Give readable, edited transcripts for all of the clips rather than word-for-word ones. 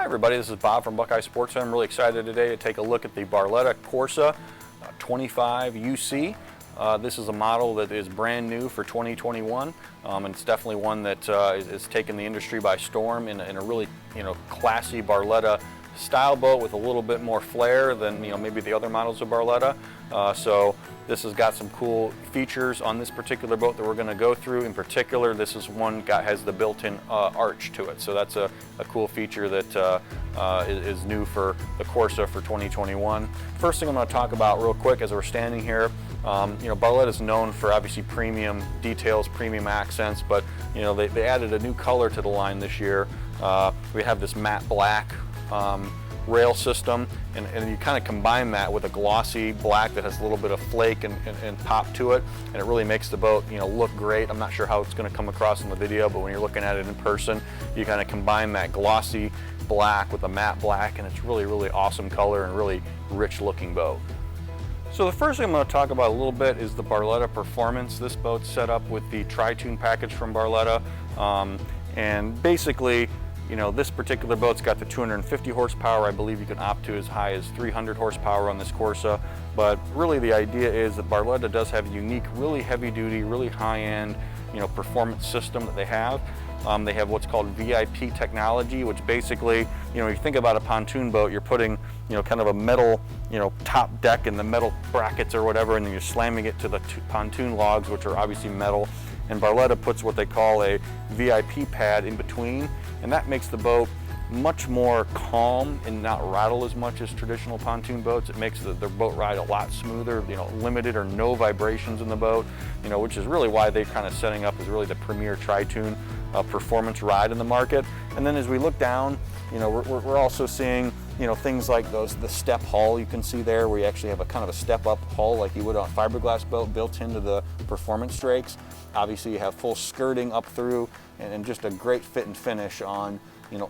everybody, this is Bob from Buckeye Sports. I'm really excited today to take a look at the Barletta Corsa 25UC. This is a model that is brand new for 2021, and it's definitely one that is taking the industry by storm in a really classy Barletta style boat with a little bit more flair than maybe the other models of Barletta. So this has got some cool features on this particular boat that we're going to go through. In particular, this is one has the built-in arch to it, so that's a cool feature that is new for the Corsa for 2021. First thing I'm going to talk about real quick as we're standing here, Barletta is known for obviously premium details, premium accents, but they added a new color to the line this year. We have this matte black rail system, and you kind of combine that with a glossy black that has a little bit of flake and pop to it, and it really makes the boat look great. I'm not sure how it's going to come across in the video, but when you're looking at it in person, you kind of combine that glossy black with a matte black, and it's really awesome color and really rich looking boat. So the first thing I'm going to talk about a little bit is the Barletta Performance. This boat's set up with the Tri-Tune package from Barletta, and basically this particular boat's got the 250 horsepower. I believe you can opt to as high as 300 horsepower on this Corsa. But really the idea is that Barletta does have a unique, really heavy duty, really high-end performance system that they have. They have what's called VIP technology, which basically, you think about a pontoon boat, you're putting, kind of a metal, top deck and the metal brackets or whatever, and then you're slamming it to the pontoon logs, which are obviously metal. And Barletta puts what they call a VIP pad in between, and that makes the boat much more calm and not rattle as much as traditional pontoon boats. It makes the boat ride a lot smoother, limited or no vibrations in the boat, which is really why they're kind of setting up as really the premier Tri-Tune performance ride in the market. And then as we look down, we're also seeing things like the step hull you can see there, where you actually have a kind of a step up hull like you would on a fiberglass boat built into the performance strakes. Obviously you have full skirting up through, and just a great fit and finish on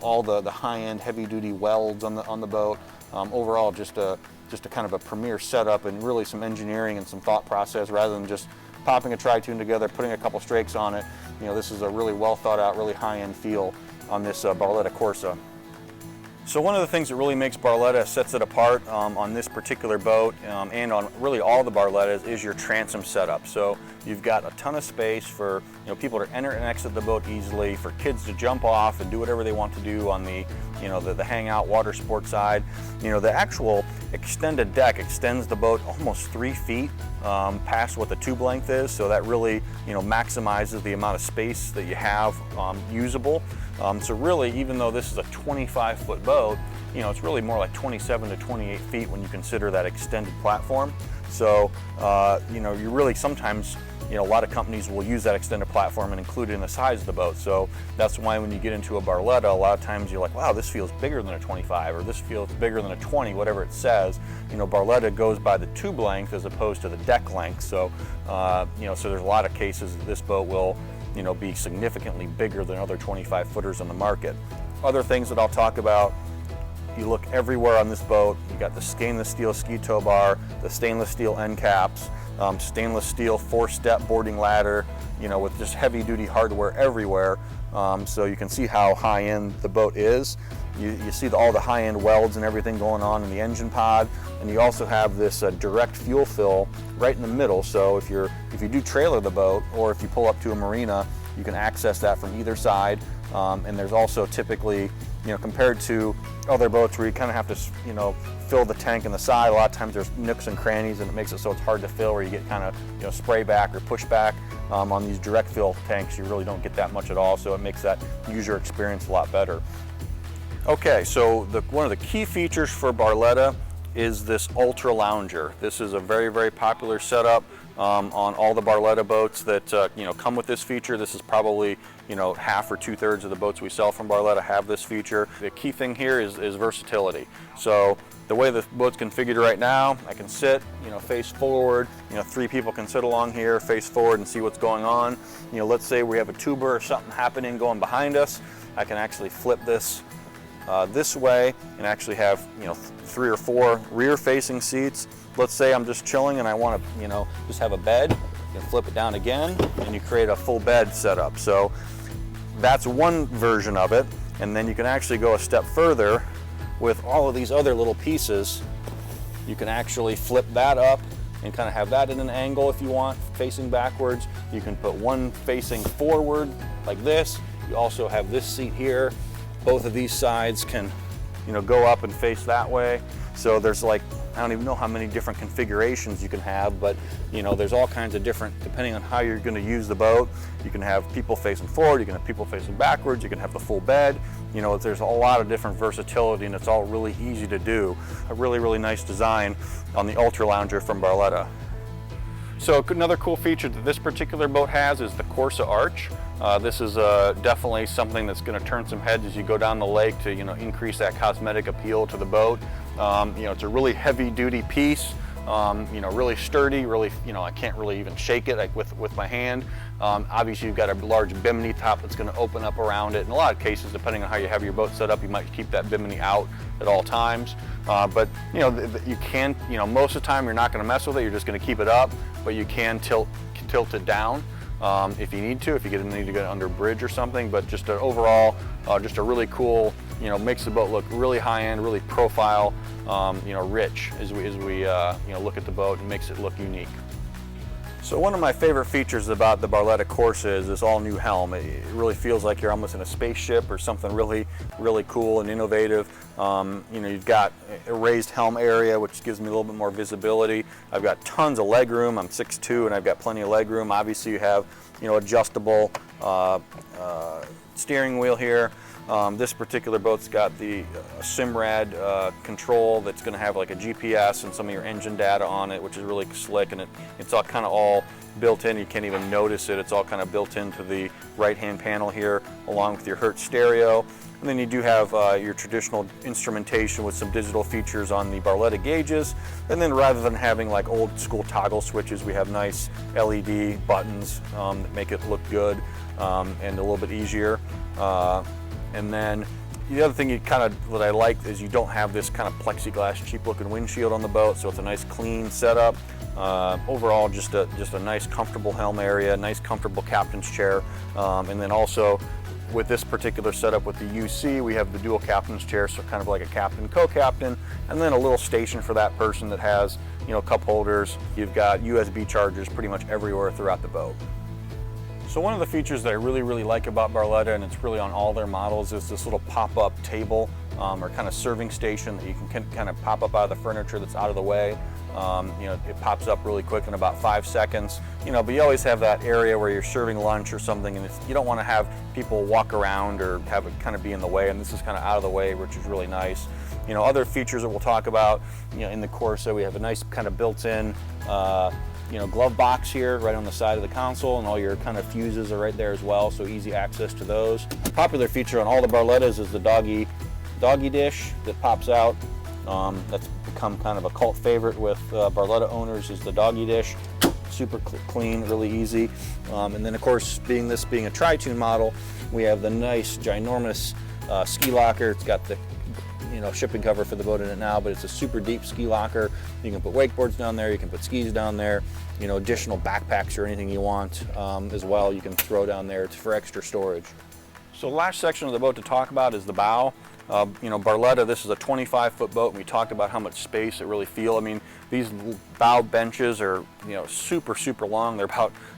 all the high-end heavy-duty welds on the boat. Overall just a kind of a premier setup, and really some engineering and some thought process rather than just popping a Tri-Tune together, putting a couple strakes on it. This is a really well thought out, really high-end feel on this Barletta Corsa. So one of the things that really makes Barletta, sets it apart on this particular boat and on really all the Barlettas, is your transom setup. So you've got a ton of space for people to enter and exit the boat easily, for kids to jump off and do whatever they want to do on the the hangout water sport side. The actual extended deck extends the boat almost 3 feet past what the tube length is, so that really maximizes the amount of space that you have usable. So really, even though this is a 25-foot boat, it's really more like 27 to 28 feet when you consider that extended platform. So you really sometimes, a lot of companies will use that extended platform and include it in the size of the boat. So that's why when you get into a Barletta, a lot of times you're like, wow, this feels bigger than a 25, or this feels bigger than a 20, whatever it says. Barletta goes by the tube length as opposed to the deck length. So so there's a lot of cases that this boat will be significantly bigger than other 25-footers on the market. Other things that I'll talk about, you look everywhere on this boat, you got the stainless steel ski tow bar, the stainless steel end caps, stainless steel 4-step boarding ladder, with just heavy duty hardware everywhere. So you can see how high-end the boat is. You see all the high-end welds and everything going on in the engine pod, and you also have this direct fuel fill right in the middle. So if you do trailer the boat, or if you pull up to a marina, you can access that from either side. And there's also typically, compared to other boats where you kind of have to, fill the tank in the side, a lot of times there's nooks and crannies, and it makes it so it's hard to fill, or you get kind of, spray back or push back. On these direct fill tanks, you really don't get that much at all, so it makes that user experience a lot better. Okay, so one of the key features for Barletta is this Ultra Lounger. This is a very popular setup on all the Barletta boats that come with this feature. This is probably half or 2/3 of the boats we sell from Barletta have this feature. The key thing here is versatility. So the way the boat's configured right now, I can sit, face forward. 3 people can sit along here, face forward, and see what's going on. Let's say we have a tuber or something happening going behind us. I can actually flip this this way and actually have 3 or 4 rear-facing seats. Let's say I'm just chilling and I want to just have a bed. You can flip it down again and you create a full bed setup. So that's one version of it. And then you can actually go a step further with all of these other little pieces. You can actually flip that up and kind of have that in an angle if you want, facing backwards. You can put one facing forward like this. You also have this seat here. Both of these sides can, go up and face that way. So there's like, I don't even know how many different configurations you can have, but there's all kinds of different, depending on how you're going to use the boat. You can have people facing forward, you can have people facing backwards, you can have the full bed. There's a lot of different versatility, and it's all really easy to do. A really, really nice design on the Ultra Lounger from Barletta. So another cool feature that this particular boat has is the Corsa Arch. This is definitely something that's going to turn some heads as you go down the lake to increase that cosmetic appeal to the boat. It's a really heavy-duty piece. Really sturdy, really, I can't really even shake it like with my hand. Obviously you've got a large bimini top that's going to open up around it. In a lot of cases, depending on how you have your boat set up, you might keep that bimini out at all times. But you can, most of the time you're not going to mess with it, you're just going to keep it up, but you can tilt it down if you need to, if you need to go under a bridge or something. But just overall, just a really cool, makes the boat look really high-end, really profile, rich as we look at the boat, and makes it look unique. So one of my favorite features about the Barletta Corsa is this all-new helm. It really feels like you're almost in a spaceship or something really, really cool and innovative. You've got a raised helm area, which gives me a little bit more visibility. I've got tons of leg room. I'm 6'2", and I've got plenty of leg room. Obviously, you have adjustable steering wheel here. This particular boat's got the Simrad control that's going to have like a GPS and some of your engine data on it, which is really slick, and it's all kind of all built in. You can't even notice it. It's all kind of built into the right-hand panel here, along with your Hertz stereo. And then you do have your traditional instrumentation with some digital features on the Barletta gauges. And then rather than having like old school toggle switches, we have nice LED buttons that make it look good and a little bit easier. And then the other thing that I like is you don't have this kind of plexiglass cheap looking windshield on the boat, so it's a nice clean setup. Overall, just a nice comfortable helm area, nice comfortable captain's chair. And then also with this particular setup with the UC, we have the dual captain's chair, so kind of like a captain, co-captain, and then a little station for that person that has, cup holders. You've got USB chargers pretty much everywhere throughout the boat. So one of the features that I really, really like about Barletta, and it's really on all their models, is this little pop-up table or kind of serving station that you can kind of pop up out of the furniture that's out of the way. It pops up really quick in about 5 seconds. But you always have that area where you're serving lunch or something, and you don't want to have people walk around or have it kind of be in the way, and this is kind of out of the way, which is really nice. Other features that we'll talk about, in the Corsa, we have a nice kind of built-in glove box here right on the side of the console, and all your kind of fuses are right there as well, so easy access to those. A popular feature on all the Barlettas is the doggy dish that pops out. That's become kind of a cult favorite with Barletta owners, is the doggy dish. Super clean, really easy. And then of course, being a tri-tune model, we have the nice ginormous ski locker. It's got the shipping cover for the boat in it now, but it's a super deep ski locker. You can put wakeboards down there, you can put skis down there, additional backpacks or anything you want as well, you can throw down there for extra storage. So the last section of the boat to talk about is the bow. Barletta, this is a 25-foot boat, and we talked about how much space it really feels. I mean, these bow benches are, super, super long. It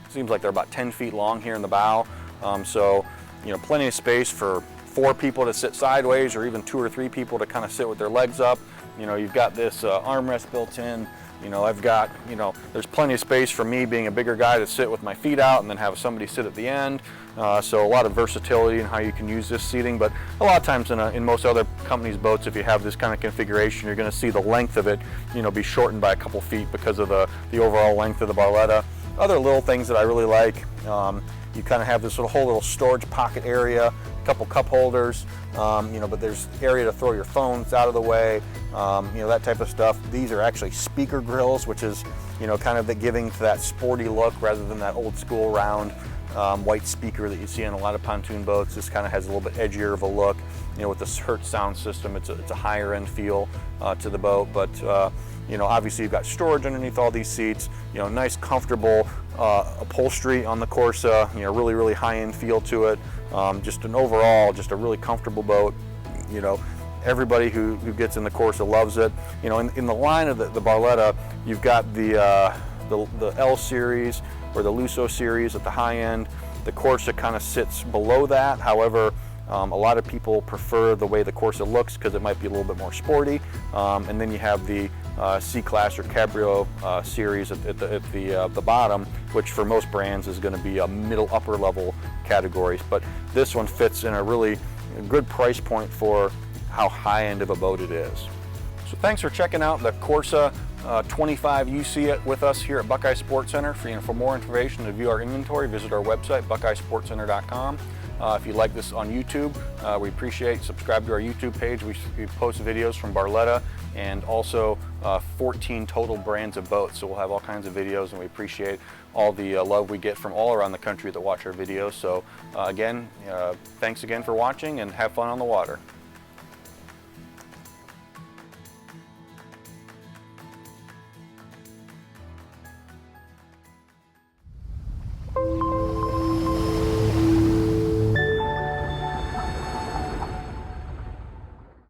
seems like they're about 10 feet long here in the bow. So, plenty of space for 4 people to sit sideways, or even 2 or 3 people to kind of sit with their legs up. You've got this armrest built in. I've got, there's plenty of space for me being a bigger guy to sit with my feet out and then have somebody sit at the end. So a lot of versatility in how you can use this seating, but a lot of times in most other companies' boats, if you have this kind of configuration, you're going to see the length of it, be shortened by a couple feet because of the overall length of the Barletta. Other little things that I really like, you kind of have this whole little storage pocket area, a couple cup holders, but there's area to throw your phones out of the way, that type of stuff. These are actually speaker grills, which is, kind of giving to that sporty look rather than that old school round white speaker that you see on a lot of pontoon boats. This kind of has a little bit edgier of a look. With this Hertz sound system, it's a higher end feel to the boat, but obviously you've got storage underneath all these seats, nice comfortable upholstery on the Corsa, you know, really high-end feel to it. Just an overall, just a really comfortable boat. You know, everybody who gets in the Corsa loves it. You know, in the line of the Barletta, you've got the L series or the Lusso series at the high end. The Corsa kind of sits below that. However, a lot of people prefer the way the Corsa looks because it might be a little bit more sporty. And then you have the C-Class or Cabrio series at the bottom, which for most brands is going to be a middle upper level categories. But this one fits in a really good price point for how high end of a boat it is. So thanks for checking out the Corsa 25UCA with us here at Buckeye Sports Center. For more information to view our inventory, visit our website, buckeyesportscenter.com. If you like this on YouTube, we appreciate subscribe to our YouTube page. We post videos from Barletta and also 14 total brands of boats. So we'll have all kinds of videos, and we appreciate all the love we get from all around the country that watch our videos. So again, thanks again for watching, and have fun on the water.